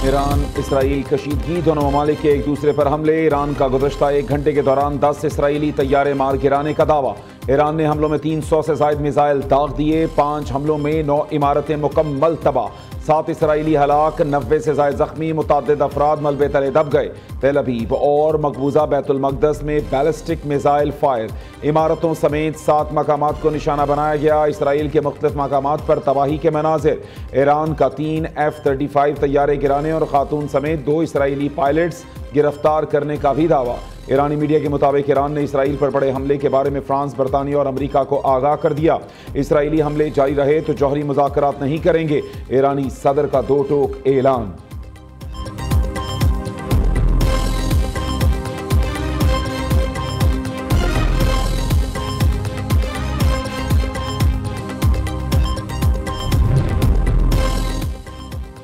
Iran Israel कशीदगी, दोनों ममालिक के एक दूसरे पर हमले। ईरान का गुज़श्ता 1 घंटे के दौरान 10 इसराइली तैयारे मार गिराने का दावा। ईरान ने हमलों में 300 से ज़ायद मिसाइल दाग दिए। 5 हमलों में 9 इमारतें मुकम्मल तबाह, 7 इसराइली हलाक, 90 से ज़ायद जख्मी, मुतअद्दिद अफराद मलबे तले दब गए। तेल अवीव और मकबूजा बैतुल मक़दस में बैलिस्टिक मिसाइल फायर, इमारतों समेत 7 मकामात को निशाना बनाया गया। इसराइल के मुख्तलिफ मकामात पर तबाही के मनाजिर। ईरान का 3 F-35 तैयारे गिराने और खातून समेत 2 इसराइली पायलट्स गिरफ्तार करने का भी दावा। ईरानी मीडिया के मुताबिक ईरान ने इसराइल पर बड़े हमले के बारे में फ्रांस, बरतानिया और अमेरिका को आगाह कर दिया। इसराइली हमले जारी रहे तो जौहरी मुज़ाकरात नहीं करेंगे। ईरानी सदर का 2 टोक ऐलान।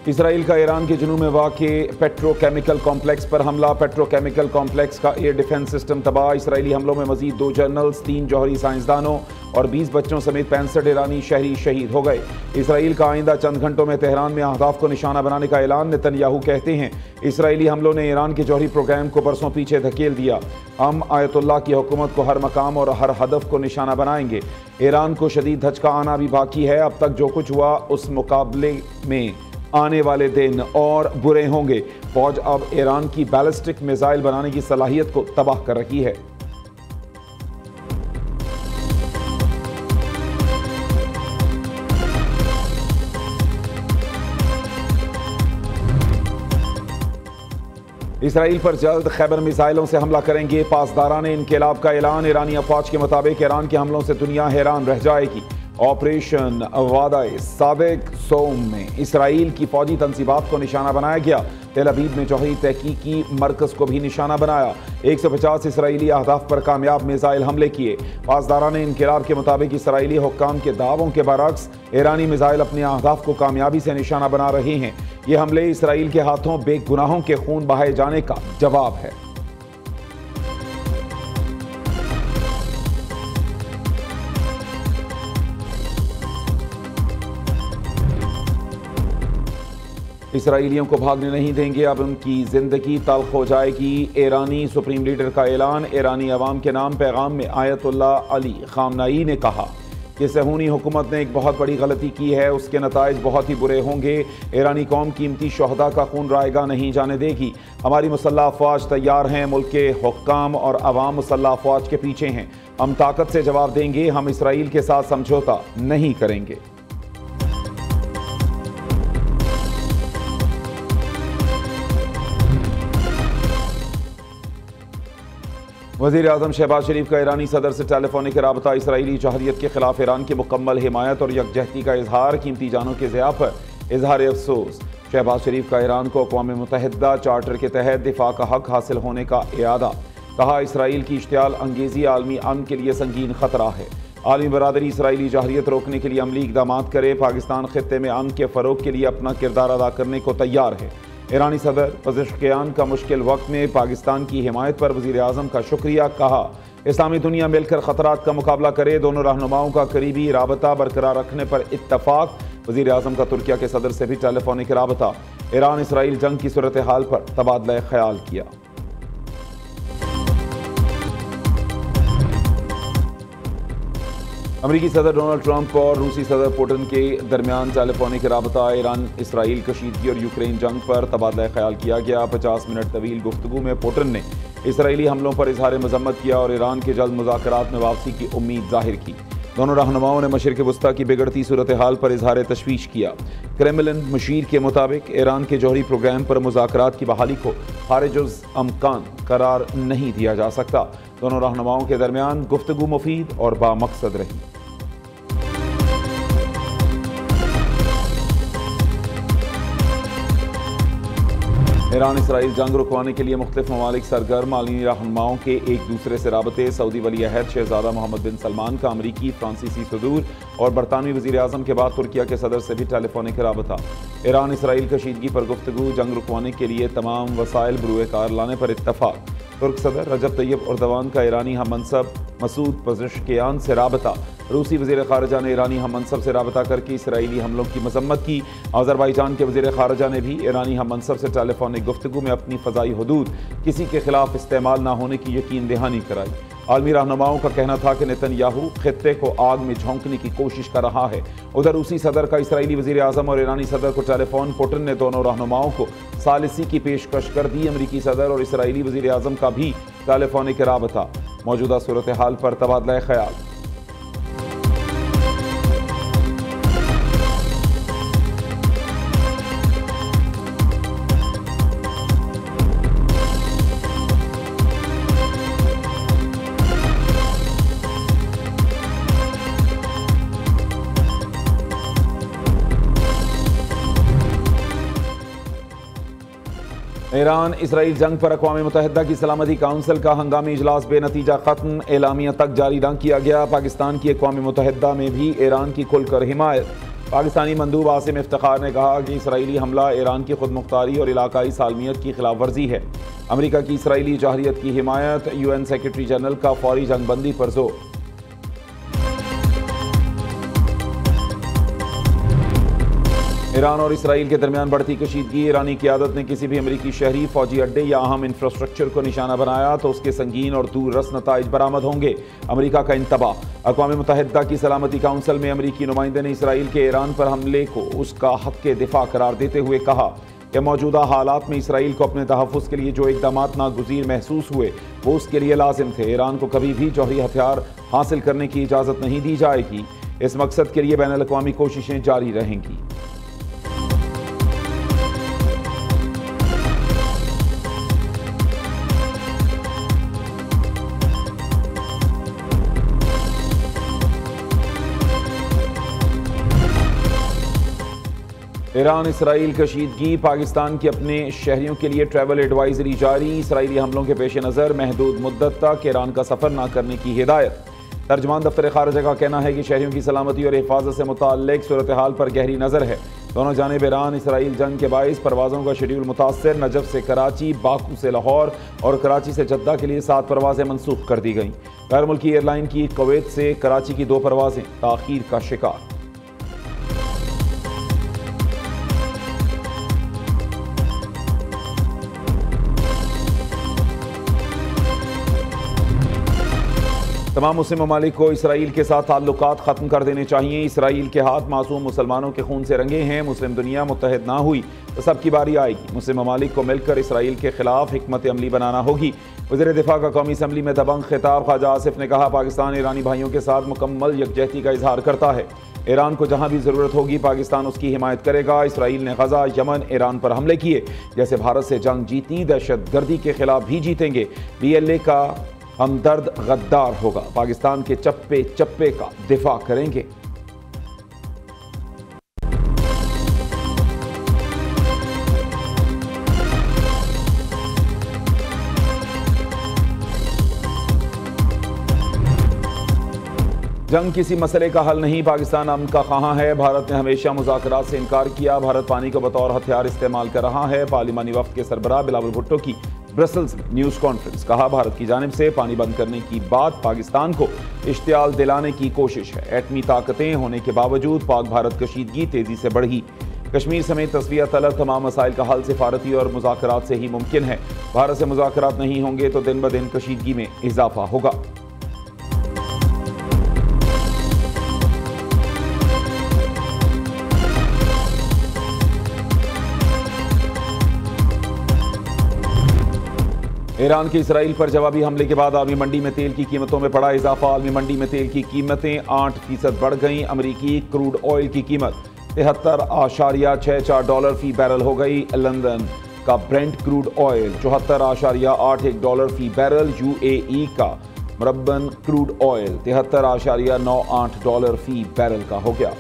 इसराइल का ईरान के जुनूब में वाक़े पेट्रोकेमिकल कॉम्प्लेक्स पर हमला। पेट्रोकेमिकल कॉम्प्लेक्स का एयर डिफेंस सिस्टम तबाह। इसराइली हमलों में मजीद 2 जनरल्स, 3 जौहरी साइंसदानों और 20 बच्चों समेत 65 ईरानी शहरी शहीद हो गए। इसराइल का आइंदा चंद घंटों में तेहरान में अहदाफ को निशाना बनाने का ऐलान। नेतन्याहू कहते हैं इसराइली हमलों ने ईरान के जौहरी प्रोग्राम को बरसों पीछे धकेल दिया। हम आयतुल्लाह की हुकूमत को हर मकाम और हर हदफ को निशाना बनाएंगे। ईरान को शदीद धचका आना भी बाकी है। अब तक जो कुछ हुआ उस मुकाबले में आने वाले दिन और बुरे होंगे। फौज अब ईरान की बैलिस्टिक मिसाइल बनाने की सलाहियत को तबाह कर रही है। इसराइल पर जल्द खैबर मिसाइलों से हमला करेंगे। पासदारान इनकलाब का ऐलान। ईरानी अफवाज के मुताबिक ईरान के हमलों से दुनिया हैरान रह जाएगी। ऑपरेशन वादाए सादिक सोम में इसराइल की फौजी तंसीबात को निशाना बनाया गया। तेल अवीव में जौहरी तहकीकी मरकज़ को भी निशाना बनाया। 150 इसराइली अहदाफ पर कामयाब मिसाइल हमले किए। पासदारान इनकलाब के मुताबिक इसराइली हुक्काम के दावों के बरअक्स ईरानी मिसाइल अपने अहदाफ को कामयाबी से निशाना बना रहे हैं। ये हमले इसराइल के हाथों बेगुनाहों के खून बहाए जाने का जवाब है। इसराइलियों को भागने नहीं देंगे, अब उनकी जिंदगी तल्ख हो जाएगी। ईरानी सुप्रीम लीडर का ऐलान। ईरानी अवाम के नाम पैगाम में आयतुल्लाह अली खामनाई ने कहा कि सहूनी हुकूमत ने एक बहुत बड़ी गलती की है, उसके नताइज बहुत ही बुरे होंगे। ईरानी कौम कीमती शोहदा का खून रायगा नहीं जाने देगी। हमारी मुसल्लह अफवाज तैयार हैं। मुल्क के हुक्काम और अवाम मुसल्लह अफवाज के पीछे हैं। हम ताकत से जवाब देंगे। हम इसराइल के साथ समझौता नहीं करेंगे। वज़ीर आज़म शहबाज शरीफ का ईरानी सदर से टेलीफोनिक राबता। इसराइली जौहरियत के खिलाफ ईरान की मुकम्मल हिमायत और यकजहती का इजहार। कीमती जानों के ज़िया पर इजहार अफसोस। शहबाज शरीफ का ईरान को अक़वाम मुत्तहिदा चार्टर के तहत दिफा का हक हासिल होने का इरादा। कहा इसराइल की इश्तियाल अंगेज़ी आलमी अमन के लिए संगीन खतरा है। आलमी बरादरी इसराइली जौहरियत रोकने के लिए अमली इक़दाम करे। पाकिस्तान खित्ते में अमन के फ़रोग़ के लिए अपना किरदार अदा करने को तैयार है। ईरानी सदर पज़िश्कियान का मुश्किल वक्त में पाकिस्तान की हिमायत पर वज़ीर आज़म का शुक्रिया। कहा इस्लामी दुनिया मिलकर ख़तरात का मुकाबला करे। दोनों रहनुमाओं का करीबी राबता बरकरार रखने पर इत्तफ़ाक़। वज़ीर आज़म का तुर्किया के सदर से भी टेलीफोनिक राबता। ईरान इसराइल जंग की सूरत हाल पर तबादला ख्याल किया। अमरीकी सदर डोनाल्ड ट्रंप और रूसी सदर पुतिन के दरमियान टेलीफोनिक राबता। ईरान इसराइल कशीदगी और यूक्रेन जंग पर तबादला ख्याल किया गया। 50 मिनट तवील गुफ्तगू में पुतिन ने इसराइली हमलों पर इजहार मजम्मत किया और ईरान के जल्द मुज़ाकरात में वापसी की उम्मीद जाहिर की। दोनों रहनुमाओं ने मशरिक़ वस्ता की बिगड़ती सूरत हाल पर इजहार तशवीश किया। क्रेमलिन मशीर के मुताबिक ईरान के जौहरी प्रोग्राम पर मुज़ाकरात की बहाली को खारिजुज़ अमकान करार नहीं दिया जा सकता। दोनों रहनुमाओं के दरमियान गुफ्तगू मुफीद और बामकसद रही। ईरान इसराइल जंग रुकवाने के लिए मुख्तलिफ ममालिक सरगर्म। आलमी रहनुमाओं के एक दूसरे से राबते। सऊदी वली अहद शहजादा मोहम्मद बिन सलमान का अमरीकी, फ्रांसीसी सदूर और बरतानवी वज़ीर आज़म के बाद तुर्किया के सदर से भी टेलीफोनिक राबता। ईरान इसराइल कशीदगी पर गुफ्तगू। जंग रुकवाने के लिए तमाम वसाइल बरूए कार लाने पर इत्तफाक। तुर्क सदर रजब तैयब एर्दोगान का ईरानी हम मनसब मसूद पज़ेश्कियान से राबता। रूसी वज़ीर ख़ारजा ने ईरानी हम मनसब से राबता करके इसराइली हमलों की मजम्मत की। अज़रबाईजान के वज़ीर ख़ारजा ने भी ईरानी हम मनसब से टेलीफोनिक गुफ्तगू में अपनी फ़ज़ाई हदूद किसी के खिलाफ इस्तेमाल न होने की यकीन दहानी कराई। आलमी रहनुमाओं का कहना था कि नेतन्याहू खित्ते को आग में झोंकने की कोशिश कर रहा है। उधर रूसी सदर का इसराइली वज़ीर आज़म और ईरानी सदर को टेलीफोन। पुतिन ने दोनों रहनुमाओं को सालिसी की पेशकश कर दी। अमरीकी सदर और इसराइली वज़ीर आज़म का भी टेलीफोनिक राबता। मौजूदा सूरत हाल पर तबादला ख्याल। ईरान इसराइल जंग पर अक़वाम मुत्तहिदा की सलामती काउंसिल का हंगामी इजलास बेनतीजा ख़त्म। एलामिया तक जारी न किया गया। पाकिस्तान की अक़वाम मुत्तहिदा में भी ईरान की खुलकर हिमायत। पाकिस्तानी मंदूब आसिम इफ्तिखार ने कहा कि इसराइली हमला ईरान की खुद मुख्तारी और इलाकाई सालमियत की खिलाफ वर्जी है। अमरीका की इसराइली जाहरियत की हिमायत। UN सेक्रेटरी जनरल का फौरी जंगबंदी पर जोर। ईरान और इसराइल के दरमियान बढ़ती कशीदगी। ईरानी क़यादत ने किसी भी अमरीकी शहरी, फौजी अड्डे या अहम इंफ्रास्ट्रक्चर को निशाना बनाया तो उसके संगीन और दूर रस नताइज बरामद होंगे। अमरीका का इंतबाह। अक़वाम मुत्तहिदा की सलामती काउंसिल में अमरीकी नुमाइंदे ने इसराइल के ईरान पर हमले को उसका हक़ के दिफा करार देते हुए कहा कि मौजूदा हालात में इसराइल को अपने तहफ़्फ़ुज़ के लिए जो इक़दामात नागुज़ीर महसूस हुए वो उसके लिए लाजिम थे। ईरान को कभी भी जौहरी हथियार हासिल करने की इजाज़त नहीं दी जाएगी। इस मकसद के लिए बैनुल अक़वामी कोशिशें जारी रहेंगी। Iran Israel कशीदगी। पाकिस्तान के अपने शहरियों के लिए ट्रैवल एडवाइजरी जारी। इसराइली हमलों के पेश नज़र महदूद मुद्दत तक ईरान का सफ़र न करने की हिदायत। तर्जमान दफ्तर ख़ारजा का कहना है कि शहरियों की सलामती और हिफाजत से मुताल्लिक़ सूरत हाल पर गहरी नज़र है। दोनों जानिब ईरान इसराइल जंग के बाइस परवाज़ों का शेड्यूल मुतासर। नजफ़ से कराची, बाकू से लाहौर और कराची से जद्दा के लिए 7 परवाज़ें मनसूख कर दी गईं। गैर मुल्की एयरलाइन की कुवैत से कराची की 2 परवाज़ें ताख़ीर का शिकार। तमाम मुस्लिम ममालिक को इसराइल के साथ ताल्लुकात ख़त्म कर देने चाहिए। इसराइल के हाथ मासूम मुसलमानों के खून से रंगे हैं। मुस्लिम दुनिया मुत्तहिद ना हुई तो सबकी बारी आएगी। मुस्लिम ममालिक को मिलकर इसराइल के खिलाफ हिकमत अमली बनाना होगी। वज़ीर दिफा का कौमी असम्बली में दबंग खिताब। ख्वाजा आसिफ ने कहा पाकिस्तान ईरानी भाइयों के साथ मुकम्मल यकजहती का इजहार करता है। ईरान को जहाँ भी ज़रूरत होगी पाकिस्तान उसकी हिमायत करेगा। इसराइल ने गज़ा, यमन, ईरान पर हमले किए। जैसे भारत से जंग जीती, दहशत गर्दी के खिलाफ भी जीतेंगे। BLA का हमदर्द गद्दार होगा। पाकिस्तान के चप्पे चप्पे का दिफा करेंगे। जंग किसी मसले का हल नहीं। पाकिस्तान अमन का ख़्वाह है। भारत ने हमेशा मुज़ाकरात से इनकार किया। भारत पानी को बतौर हथियार इस्तेमाल कर रहा है। पार्लिमानी वफ़द के सरबराह बिलावल भुट्टो की ब्रसल्स में न्यूज़ कॉन्फ्रेंस। कहा भारत की जानिब से पानी बंद करने की बात पाकिस्तान को इश्तियाल दिलाने की कोशिश है। एटमी ताकतें होने के बावजूद पाक भारत कशीदगी तेज़ी से बढ़ी। कश्मीर समेत तस्वीर तलब तमाम मसाइल का हल सिफारती और मुज़ाकरात से ही मुमकिन है। भारत से मुज़ाकरात नहीं होंगे तो दिन ब दिन कशीदगी में इजाफा होगा। ईरान के इसराइल पर जवाबी हमले के बाद आलमी मंडी में तेल की कीमतों में पड़ा इजाफा। आलमी मंडी में तेल की कीमतें 8% बढ़ गईं। अमरीकी क्रूड ऑयल की कीमत $73.64 फी बैरल हो गई। लंदन का ब्रेंट क्रूड ऑयल $74.81 फी बैरल। UAE का मरबन क्रूड ऑयल $73.98 फी बैरल का हो गया।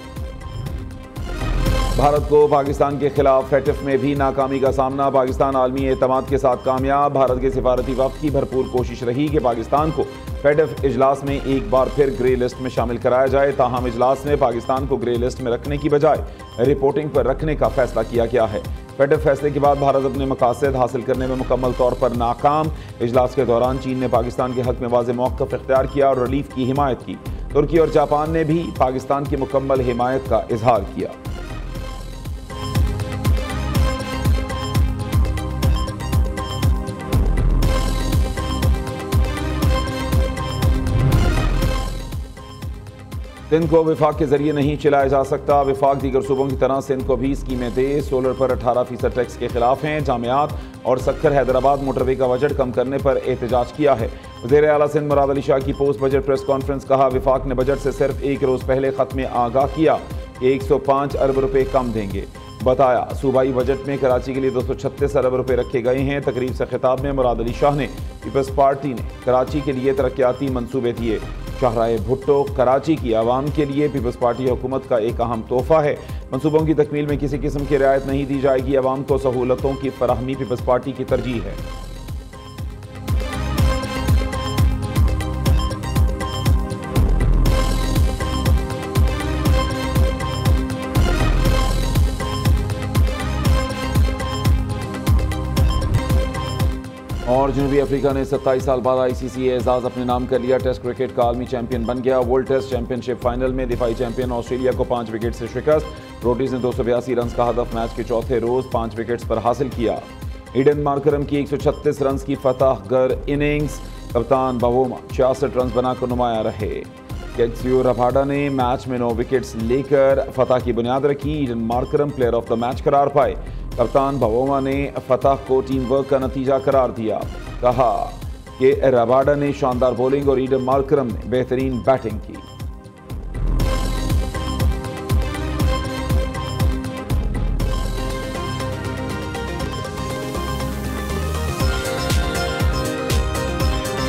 भारत को पाकिस्तान के खिलाफ FATF में भी नाकामी का सामना। पाकिस्तान आलमी एतमाद के साथ कामयाब। भारत के सिफारती वफ़द की भरपूर कोशिश रही कि पाकिस्तान को FATF इजलास में एक बार फिर ग्रे लिस्ट में शामिल कराया जाए। ताहम इजलास में पाकिस्तान को ग्रे लिस्ट में रखने की बजाय रिपोर्टिंग पर रखने का फैसला किया गया है। पेटिव फैसले के बाद भारत अपने मकासद हासिल करने में मुकम्मल तौर पर नाकाम। इजलास के दौरान चीन ने पाकिस्तान के हक में वाज़ेह मौक़िफ़ इख्तियार किया और रिलीफ की हिमायत की। तुर्की और जापान ने भी पाकिस्तान की मुकम्मल हिमायत का इजहार किया। सिंध को विफाक के जरिए नहीं चलाया जा सकता। विफाक दीगर सूबों की तरह सिंध को भी स्कीमें दे। सोलर पर 18% टैक्स के खिलाफ हैं। जामियात और सक्कर हैदराबाद मोटरवे का बजट कम करने पर एहतजाज किया है। वज़ीर आला सिंध मुराद अली शाह की पोस्ट बजट प्रेस कॉन्फ्रेंस। कहा, विफाक ने बजट से सिर्फ एक रोज पहले खत्म आगाह किया कि 105 अरब रुपए कम देंगे। बताया, सूबाई बजट में कराची के लिए 236 अरब रुपए रखे गए हैं। तकरीब से खिताब में मुराद अली शाह ने पीपल्स पार्टी ने कराची के लिए तरक्याती मंसूबे दिए। शाहराह भुट्टो कराची की आवाम के लिए पीपल्स पार्टी हुकूमत का एक अहम तोहफा है। मंसूबों की तकमील में किसी किस्म की रियायत नहीं दी जाएगी। आवाम को सहूलतों की फराहमी पीपल्स पार्टी की तरजीह है। और जनूबी अफ्रीका ने 27 साल बाद ICC एजाज अपने नाम कर लिया। टेस्ट क्रिकेट का आलमी चैंपियन बन गया। वर्ल्ड टेस्ट चैंपियनशिप फाइनल में दिफाई चैंपियन ऑस्ट्रेलिया को 5 विकेट से शिकस्त। रोटीज ने 282 रन का हदफ मैच के चौथे रोज 5 विकेट्स पर हासिल किया। ईडन मार्करम की 136 रन की फतह गर इनिंग्स। कप्तान बवोमा 66 रन बनाकर नुमाया रहे। केक्सियो रबाडा ने मैच में 9 विकेट्स लेकर फतह की बुनियाद रखी। Eden Markram player of the match करार पाए। कप्तान बवोमा ने फतह को टीम वर्क का नतीजा करार दिया। कहा कि रबाडा ने शानदार बॉलिंग और ईडन मार्करम ने बेहतरीन बैटिंग की।